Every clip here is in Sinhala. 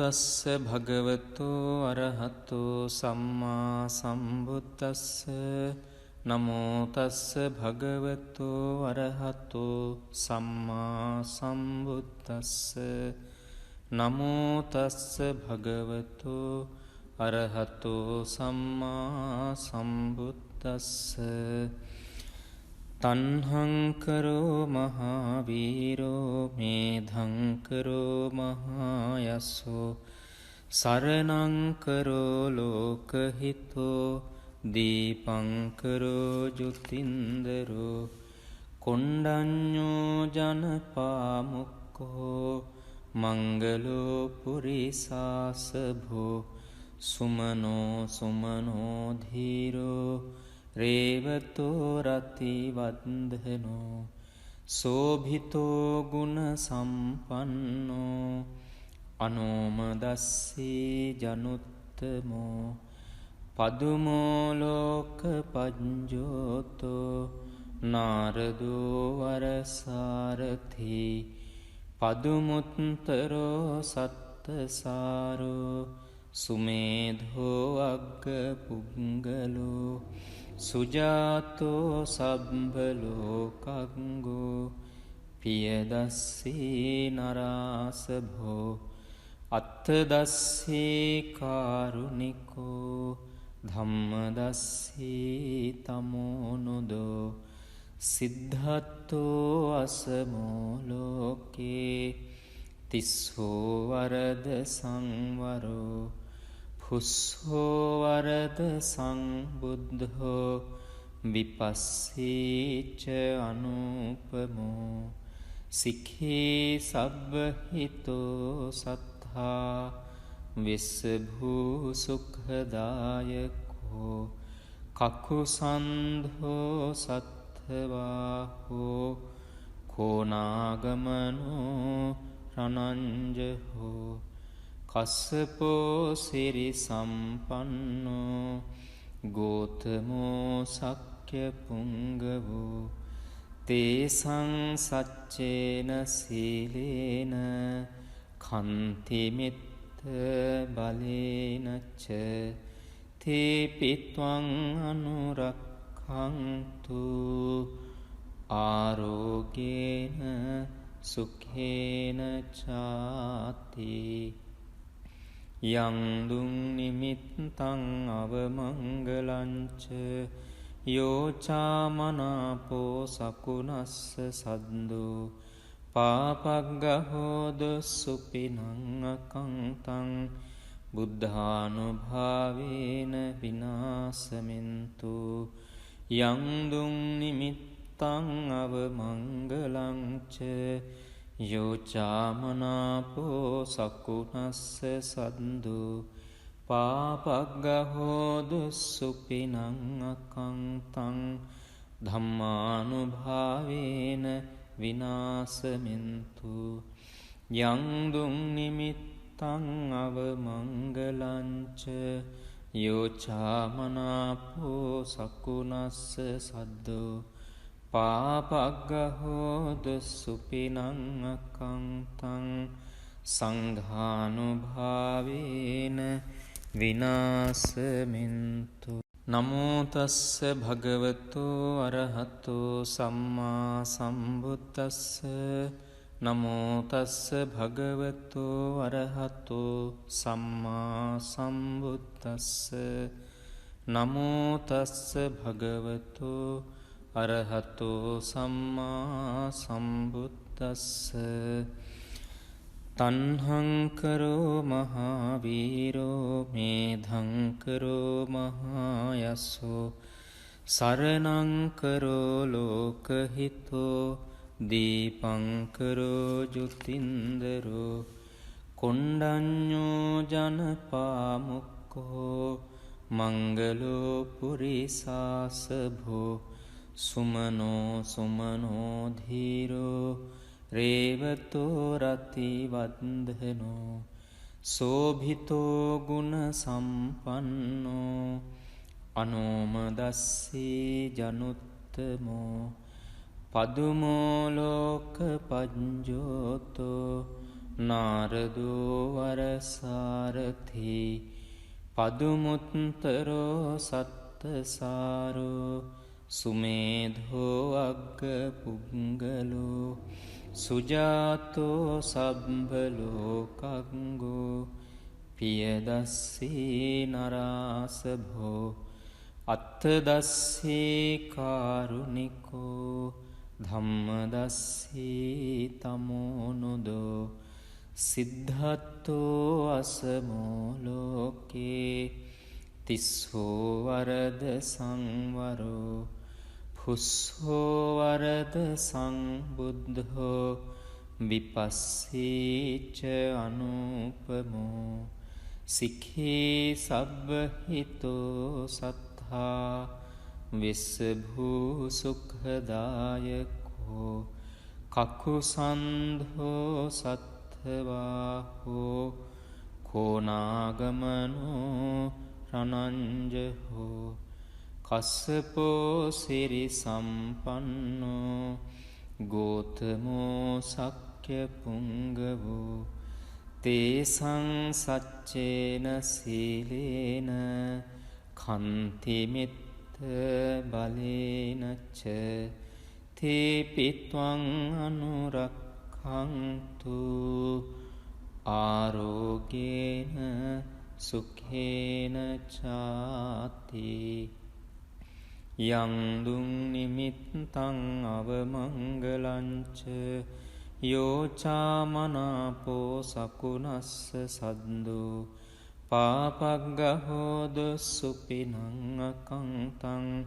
තස්ස භගවතු අරහතු සම්මා සම්බුද්දස්ස නමෝ තස්ස භගවතු අරහතු සම්මා සම්බුද්දස්ස නමෝ තස්ස භගවතු අරහතු සම්මා සම්බුද්දස්ස තණ්හංකරෝ මහාවීරෝ මේධංකරෝ මහායස්සෝ සරණංකරෝ ලෝකහිතෝ දීපංකරෝ ජුතින්දරෝ කොණ්ඩඤ්ඤෝ ජනපාමුක්ඛෝ මංගලෝ පුරිසාසභෝ සුමනෝ සුමනෝ ධීරෝ රේවතෝ රතිවන්දනෝ සෝභිතෝ ගුණ සම්පන්නෝ අනෝමදස්සී ජනුත්තමෝ පදුමෝ ලෝක පඤ්ජෝතෝ නාරදෝ වරසාරථි පදුමුත්තරෝ සත්තසාරෝ සුමේධෝ අග්ග පුංගලෝ සුජාතෝ සබ්බලෝකංගෝ පියදස්සී නරාසභෝ අත්තදස්සී කාරුණිකෝ ධම්මදස්සී තමෝනුදෝ සිද්ධත්තෝ අසමෝ ලෝකේ තිස්සෝ වරද සංවරෝ පුස්සෝ වරද සංබුද්ධෝ විපස්සීච අනුපමෝ සික්ඛී සබ්බහිතෝ සත්තා විස්සභූ සුඛදායකෝ කකුසන්ධෝ සත්ථවාහෝ කෝනාගමනෝ රණංජහෝ කස්සපෝ සිරි සම්පන්නෝ ගෝතමෝ සක්්‍ය පුංගවෝ තේසං සච්චේන සීලේන කන්තිමිත්ත බලේනච්ච තේපිත්වං අනුරක්ඛන්තු ආරෝගේන සුඛේන චාති යං දුං නිමිත්තං අවමංගලංච යෝචාමනාපෝ සකුණස්ස සද්දෝ පාපග්ගහෝද සුපිනං අකංතං බුද්ධානුභාවේන විනාසමින්තු යං දුං නිමිත්තං අවමංගලංච යෝචාමනාපෝ සකුණස්ස සද්දු පාපග්ගහෝදු සුපිනං අකංතං ධම්මානුභාවේන විනාසමින්තු යං දුං නිමිත්තං අවමංගලංච යෝචාමනාපෝ සකුණස්ස සද්දු පාපග්ගහෝද සුපිනං අකංතං සංඝානුභාවේන විනාසමින්තු නමෝ තස්ස භගවතු අරහතු සම්මා සම්බුද්දස්ස නමෝ තස්ස භගවතු අරහතු සම්මා සම්බුද්දස්ස නමෝ තස්ස භගවතු අරහතු සම්මා සම්බුද්දස්ස තණ්හංකරෝ මහාවීරෝ මේධංකරෝ මහායස්සෝ සරණංකරෝ ලෝකහිතෝ දීපංකරෝ ජුතින්දරෝ කොණ්ඩඤ්ඤෝ ජනපාමුක්ඛෝ මංගලෝ පුරිසාසභෝ සුමනෝ සුමනෝ ධීරෝ රේවතෝ රතිවන්දනෝ සෝභිතෝ ගුණ සම්පන්නෝ අනෝමදස්සී ජනුත්තමෝ පදුමෝ ලෝක පඤ්ජෝතෝ නාරදෝ වරසාරථි පදුමුත්තරෝ සත්තසාරෝ සුමේධෝ අග්ග පුංගලෝ සුජාතෝ සබ්බලෝකංගෝ පියදස්සී නරාසභෝ අත්තදස්සී කාරුණිකෝ ධම්මදස්සී තමෝනුදෝ සිද්ධත්තෝ අසමෝලෝකේ තිස්සෝ වරද සංවරෝ පුස්සෝ වරද සංබුද්ධෝ විපස්සීච අනුපමෝ සික්ඛී සබ්බහිතෝ සත්තා විස්සභූ සුඛදායකෝ කකුසන්ධෝ සත්ථවාහෝ කෝනාගමනෝ රනංජහෝ කස්සපෝ සිරි සම්පන්නෝ ගෝතමෝ සක්්‍ය පුංගවෝ තේසං සච්චේන සීලේන කන්තිමිත්ත බලේනච්ච තේපිත්වං අනුරක්ඛන්තු ආරෝගේන සුඛේන චාති යං දුං නිමිත්තං අවමංගලංච යෝචාමනාපෝ සකුනස්ස සද්දෝ පාපග්ගහෝද සුපිනං අකංතං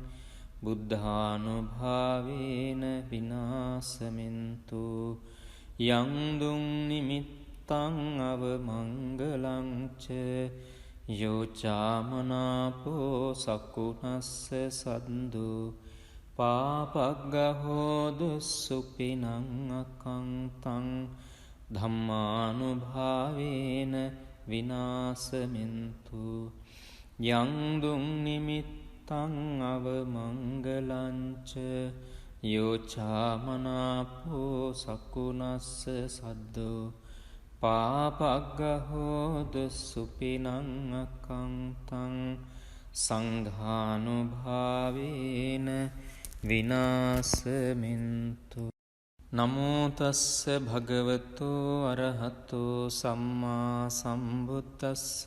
බුද්ධානුභාවේන විනාසමින්තු යං දුං නිමිත්තං අවමංගලංච යෝචාමනාපෝ සකුනස්ස සද්දෝ පාපග්ගහෝදු සුපිනං අකංතං ධම්මානුභාවේන විනාසමින්තු යං දුං නිමිත්තං අවමංගලංච යෝචාමනාපෝ සකුනස්ස සද්දෝ පාපග්ගහෝදු සුපිනං අකංතං සංඝානුභාවේන විනාසමින්තු නමෝ තස්ස භගවතු අරහතෝ සම්මා සම්බුද්දස්ස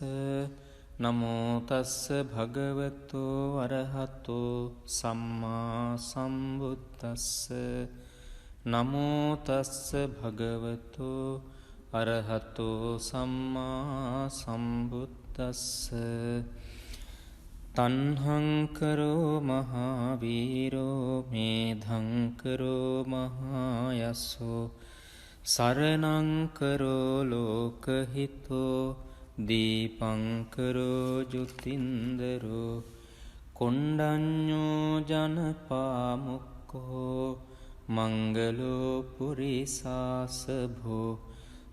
නමෝ තස්ස භගවතු අරහතෝ සම්මා සම්බුද්දස්ස නමෝ තස්ස භගවතු අරහතෝ සම්මා සම්බුද්දස්ස තන්හංකරෝ මහාවීරෝ මේධංකරෝ මහායස්සෝ සරණංකරෝ ලෝකහිතෝ දීපංකරෝ ජුතින්දරෝ කොණ්ඩඤ්ඤෝ ජනපාමුක්කෝ මංගලෝ පුරිසාසභෝ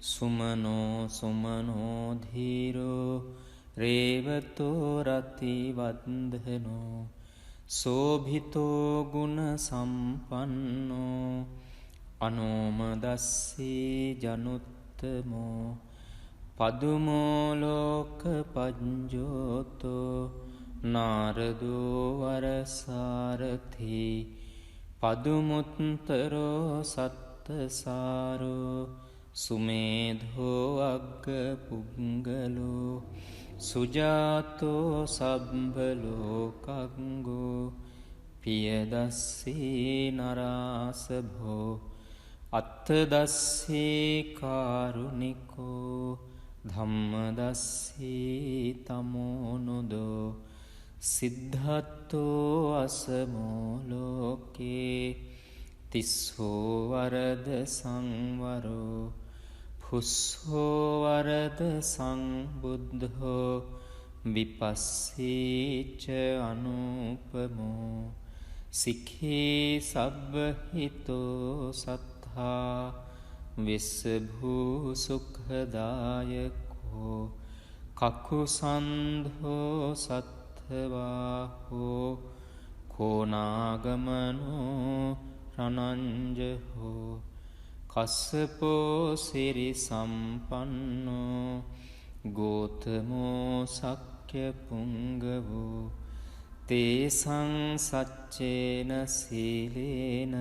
සුමනෝ සුමනෝ ධීරෝ රේවතෝ රතිවන්දනෝ සෝභිතෝ ගුණ සම්පන්නෝ අනෝමදස්සී ජනුත්තමෝ පදුමෝ ලෝක පඤ්ජෝතෝ නාරදෝ වරසාරථි පදුමුත්තරෝ සත්තසාරෝ සුමේධෝ අග්ග පුංගලෝ සුජාතෝ සබ්බලෝකංගෝ පියදස්සී නරාසභෝ අත්තදස්සී කාරුණිකෝ ධම්මදස්සී තමෝනුදෝ සිද්ධත්තෝ අසමෝලෝකේ තිස්සෝ වරද සංවරෝ පුස්සෝ වරද සංබුද්ධෝ විපස්සීච අනුපමෝ සික්ඛී සබ්බහිතෝ සත්තා විස්සභූ සුඛදායකෝ කකුසන්ධෝ සත්ථවාහෝ කෝනාගමනෝ රනංජහෝ කස්සපෝ සිරි සම්පන්නෝ ගෝතමෝ සක්්‍ය පුංගවෝ තේසං සච්චේන සීලේන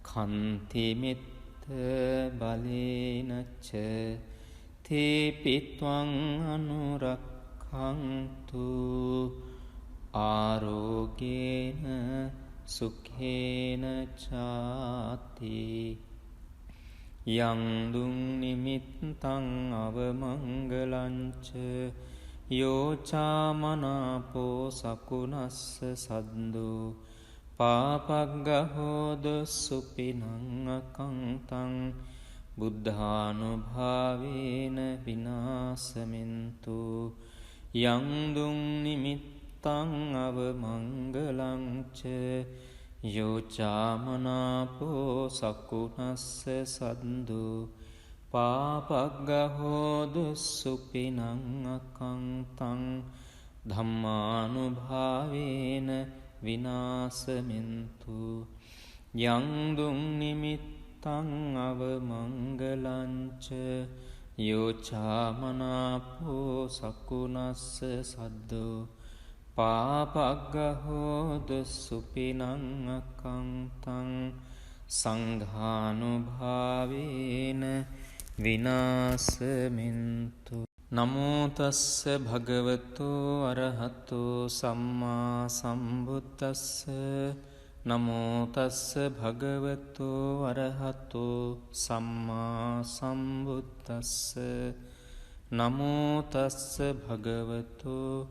කන්තිමිත්ත බලේනච්ච තේපිත්වං අනුරක්ඛන්තු ආරෝගේන සුඛේන චාති යං දුං නිමිත්තං අවමංගලංච යෝචාමනාපෝ සකුනස්ස සද්දෝ පාපග්ගහෝද සුපිනං අකංතං බුද්ධානුභාවේන විනාසමින්තු යං දුං නිමිත්තං අවමංගලංච යෝචාමනාපෝ සකුනස්ස සද්දෝ පාපග්ගහෝද සුපිනං අකංතං ධම්මානුභාවේන විනාසමින්තු යං දුං නිමිත්තං අවමංගලංච යෝචාමනාපෝ සකුනස්ස සද්දෝ පාපග්ගහෝද සුපිනං අකංතං සංඝානුභාවේන විනාසමින්තු නමෝ තස්ස භගවතු අරහතෝ සම්මා සම්බුද්දස්ස නමෝ තස්ස භගවතු අරහතෝ සම්මා සම්බුද්දස්ස නමෝ තස්ස භගවතු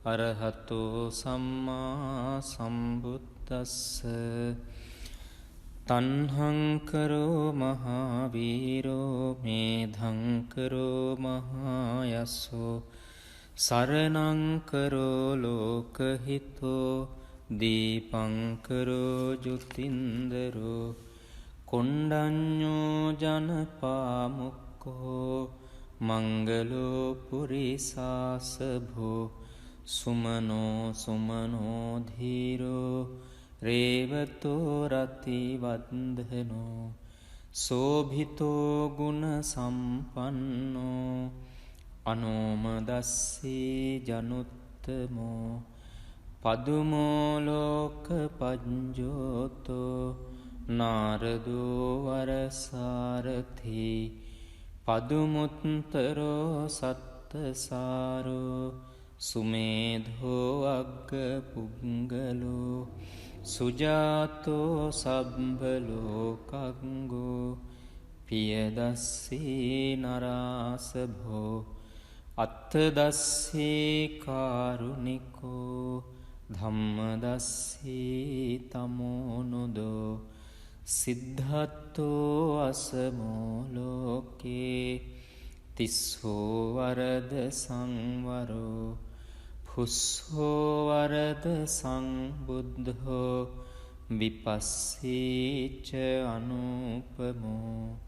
අරහතෝ සම්මා සම්බුද්දස්ස තණ්හංකරෝ මහාවීරෝ මේධංකරෝ මහායස්සෝ සරණංකරෝ ලෝකහිතෝ දීපංකරෝ ජුතින්දරෝ කොණ්ඩඤ්ඤෝ ජනපාමුක්ඛෝ මංගලෝ පුරිසාසභෝ සුමනෝ සුමනෝ ධීරෝ රේවතෝ රතිවන්දනෝ සෝභිතෝ ගුණ සම්පන්නෝ අනෝමදස්සී ජනුත්තමෝ පදුමෝ ලෝක පඤ්ජෝතෝ නාරදෝ වරසාරථි පදුමුත්තරෝ සත්තසාරෝ සුමේධෝ අග්ග පුංගලෝ සුජාතෝ සබ්බලෝකංගෝ පියදස්සී නරාසභෝ අත්තදස්සී කාරුණිකෝ ධම්මදස්සී තමෝනුදෝ සිද්ධත්තෝ අසමෝ ලෝකේ තිස්සෝ වරද සංවරෝ පුස්සෝ වරද සංබුද්ධෝ විපස්සීච අනුපමෝ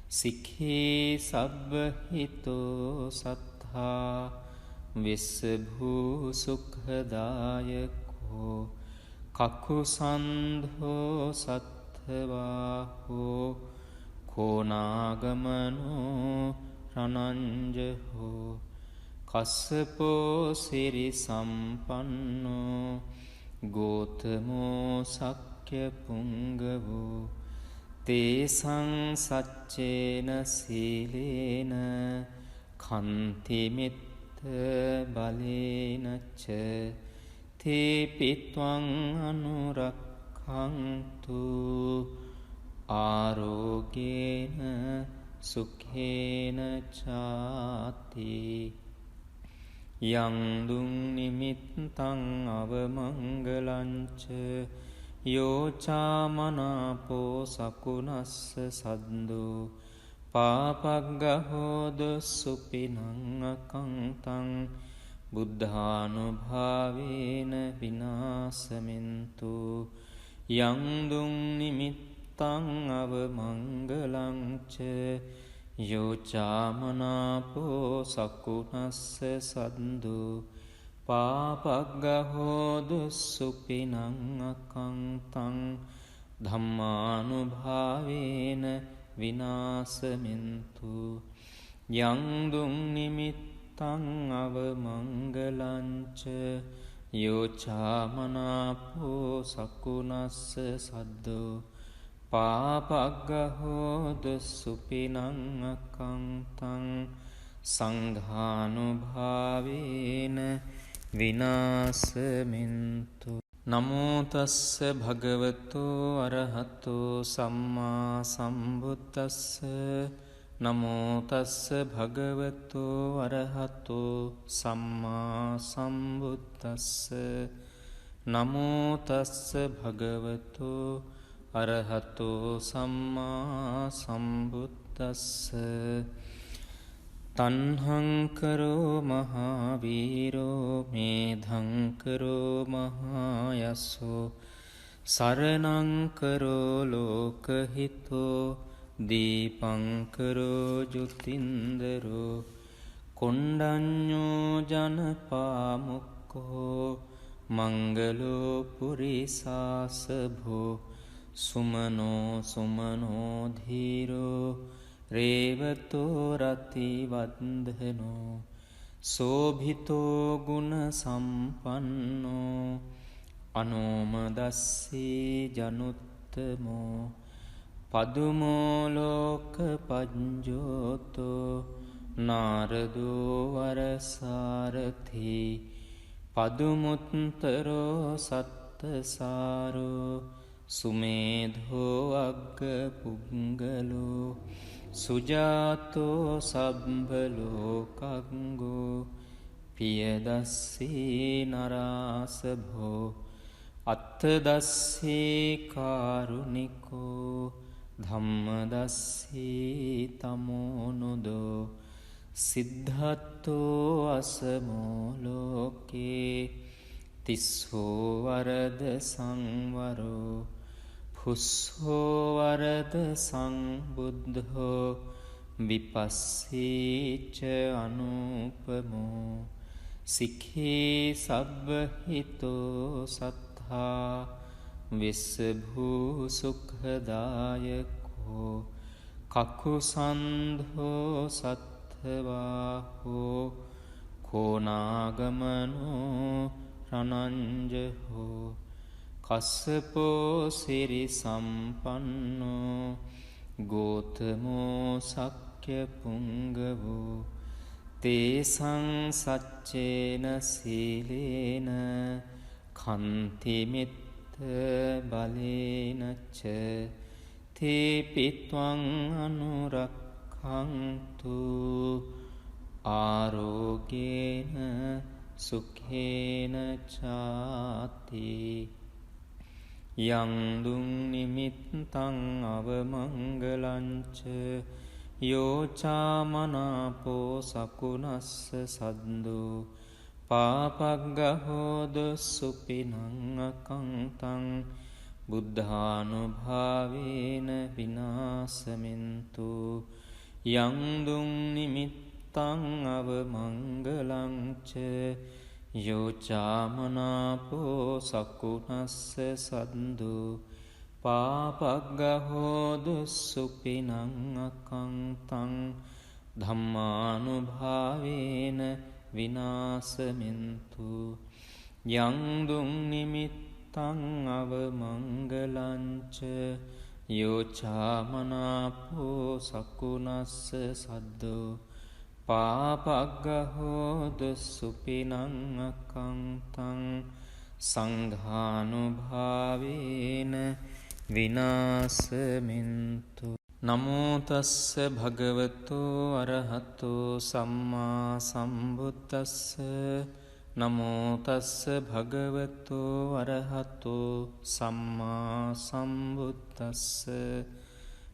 සික්ඛී සබ්බහිතෝ සත්තා විස්සභූ සුඛදායකෝ කකුසන්ධෝ සත්ථවාහෝ කෝනාගමනෝ රණංජහෝ කස්සපෝ සිරි සම්පන්නෝ ගෝතමෝ සක්්‍ය පුංගවෝ තේසං සච්චේන සීලේන කන්තිමිත්ත බලේනච්ච තේපිත්වං අනුරක්ඛන්තු ආරෝගේන සුඛේන චාති යං දුං නිමිත්තං අවමංගලංච යෝචාමනාපෝ සකුනස්ස සද්දෝ පාපග්ගහෝද සුපිනං අකංතං බුද්ධානුභාවේන විනාසමින්තු යං දුං නිමිත්තං අවමංගලංච යෝචාමනාපෝ සකුනස්ස සද්දෝ පාපග්ගහෝදු සුපිනං අකංතං ධම්මානුභාවේන විනාසමින්තු යං දුං නිමිත්තං අවමංගලංච යෝචාමනාපෝ සකුණස්ස සද්දෝ පාපග්ගහෝද සුපිනං අකංතං සංඝානුභාවේන විනාසමින්තු නමෝ තස්ස භගවතෝ අරහතෝ සම්මා සම්බුද්දස්ස නමෝ තස්ස භගවතෝ අරහතෝ සම්මා සම්බුද්දස්ස නමෝ තස්ස භගවතෝ අරහතෝ සම්මා සම්බුද්දස්ස තණ්හංකරෝ මහාවීරෝ මේධංකරෝ මහායස්සෝ සරණංකරෝ ලෝකහිතෝ දීපංකරෝ ජුතින්දරෝ කොණ්ඩඤ්ඤෝ ජනපාමුක්ඛෝ මංගලෝ පුරිසාසභෝ සුමනෝ සුමනෝ ධීරෝ රේවතෝ රතිවන්දනෝ සෝභිතෝ ගුණ සම්පන්නෝ අනෝමදස්සී ජනුත්තමෝ පදුමෝ ලෝක පඤ්ජෝතෝ නාරදෝ වරසාරථි පදුමුත්තරෝ සත්තසාරෝ සුමේධෝ අග්ග පුංගලෝ සුජාතෝ සබ්බලෝකංගෝ පියදස්සී නරාසභෝ අත්තදස්සී කාරුණිකෝ ධම්මදස්සී තමෝනුදෝ සිද්ධත්තෝ අසමෝ ලෝකේ තිස්සෝ වරද සංවරෝ පුස්සෝ වරද සංබුද්ධෝ විපස්සීච අනුපමෝ සික්ඛී සබ්බහිතෝ සත්තා විස්සභූ සුඛදායකෝ කකුසන්ධෝ සත්ථවාහෝ කෝනාගමනෝ රණංජහෝ කස්සපෝ සිරි සම්පන්නෝ ගෝතමෝ සක්්‍ය පුංගවෝ තේසං සච්චේන සීලේන කන්තිමිත්ත බලේනච්ච තේපිත්වං අනුරක්ඛන්තු ආරෝගේන සුඛේන චාති යං දුං නිමිත්තං අවමංගලංච යෝචාමනාපෝ සකුණස්ස සද්දෝ පාපග්ගහෝද සුපිනං අකංතං බුද්ධානුභාවේන විනාසමින්තු යං දුං නිමිත්තං අවමංගලංච යෝචාමනාපෝ සකුණස්ස සද්දෝ පාපග්ගහෝද සුපිනං අකංතං ධම්මානුභාවේන විනාසමින්තු යං දුං නිමිත්තං අවමංගලංච යෝචාමනාපෝ සකුණස්ස සද්දෝ පාපග්ගහෝද සුපිනං අකංතං සංඝානුභාවේන විනාසමින්තු නමෝ තස්ස භගවතෝ අරහතෝ සම්මා සම්බුද්දස්ස නමෝ තස්ස භගවතෝ අරහතෝ සම්මා සම්බුද්දස්ස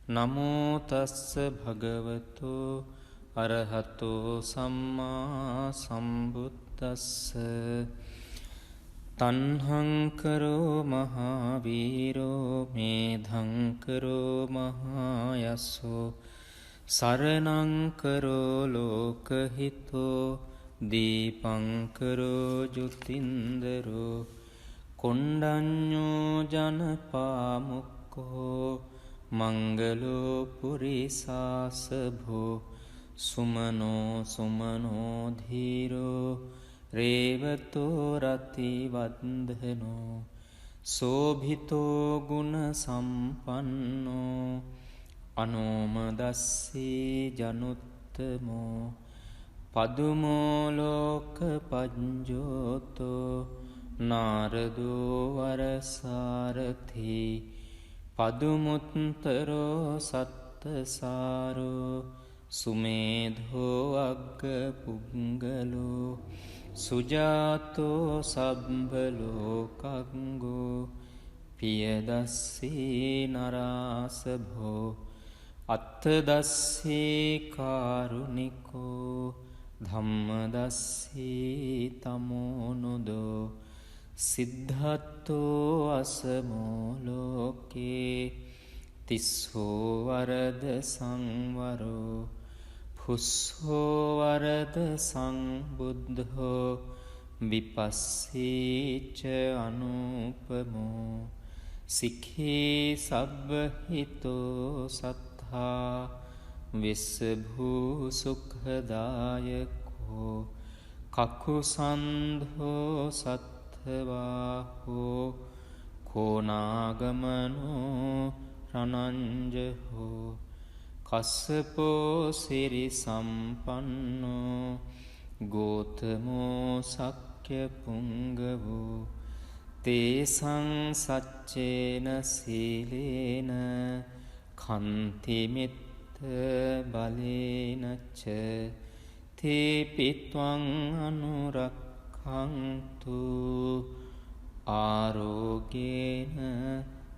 නමෝ තස්ස භගවතෝ අරහතෝ සම්මා සම්බුද්දස්ස තණ්හංකරෝ මහාවීරෝ මේධංකරෝ මහායස්සෝ සරණංකරෝ ලෝකහිතෝ දීපංකරෝ ජුතින්දරෝ කොණ්ඩඤ්ඤෝ ජනපාමුක්ඛෝ මංගලෝ පුරිසාසභෝ සුමනෝ සුමනෝ ධීරෝ රේවතෝ රති වන්දනෝ සෝභිතෝ ගුණ සම්පන්නෝ අනෝමදස්සී ජනුත්තමෝ පදුමෝ ලෝක පඤ්ජෝතෝ නාරදෝ වරසාරථි පදුමුත්තරෝ සත්තසාරෝ සුමේධෝ අග්ග පුංගලෝ සුජාතෝ සබ්බලෝකංගෝ පියදස්සී නරාසභෝ අත්තදස්සී කාරුණිකෝ ධම්මදස්සී තමෝනුදෝ සිද්ධත්තෝ අසමෝ ලෝකේ තිස්සෝ වරද සංවරෝ පුස්සෝ වරද සංබුද්ධෝ විපස්සීච අනුපමෝ සික්ඛී සබ්බහිතෝ සත්තා විස්සභූ සුඛදායකෝ කකුසන්ධෝ සත්ථවාහෝ කෝනාගමනෝ රනංජහෝ කස්සපෝ සිරි සම්පන්නෝ ගෝතමෝ සක්්‍ය පුංගවෝ තේසං සච්චේන සීලේන කන්තිමිත්ත බලේනච්ච තේපිත්වං අනුරක්ඛන්තු ආරෝගේන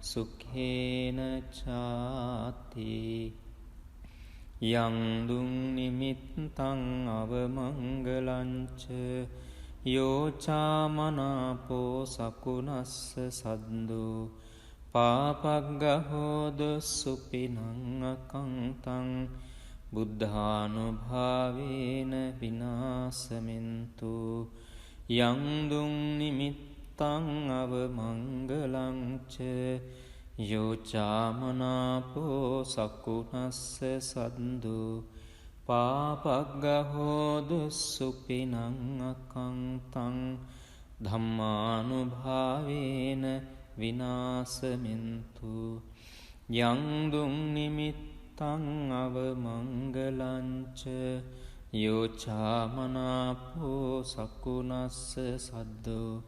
සුඛේන චාති යං දුං නිමිත්තං අවමංගලංච යෝචාමනාපෝ සකුනස්ස සද්දෝ පාපග්ගහෝද සුපිනං අකංතං බුද්ධානුභාවේන විනාසමින්තු යං දුං නිමිත්තං අවමංගලංච යෝචාමනාපෝ සකුනස්ස සද්දෝ පාපග්ගහෝදු සුපිනං අකංතං ධම්මානුභාවේන විනාසමින්තු යං දුං නිමිත්තං අවමංගලංච යෝචාමනාපෝ සකුනස්ස සද්දෝ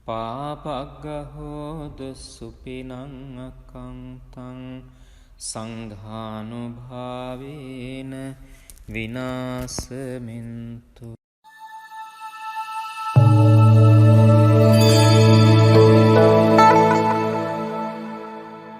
පාපග්ගහෝදු සුපිනං අකංතං සංඝානුභාවේන විනාසමින්තු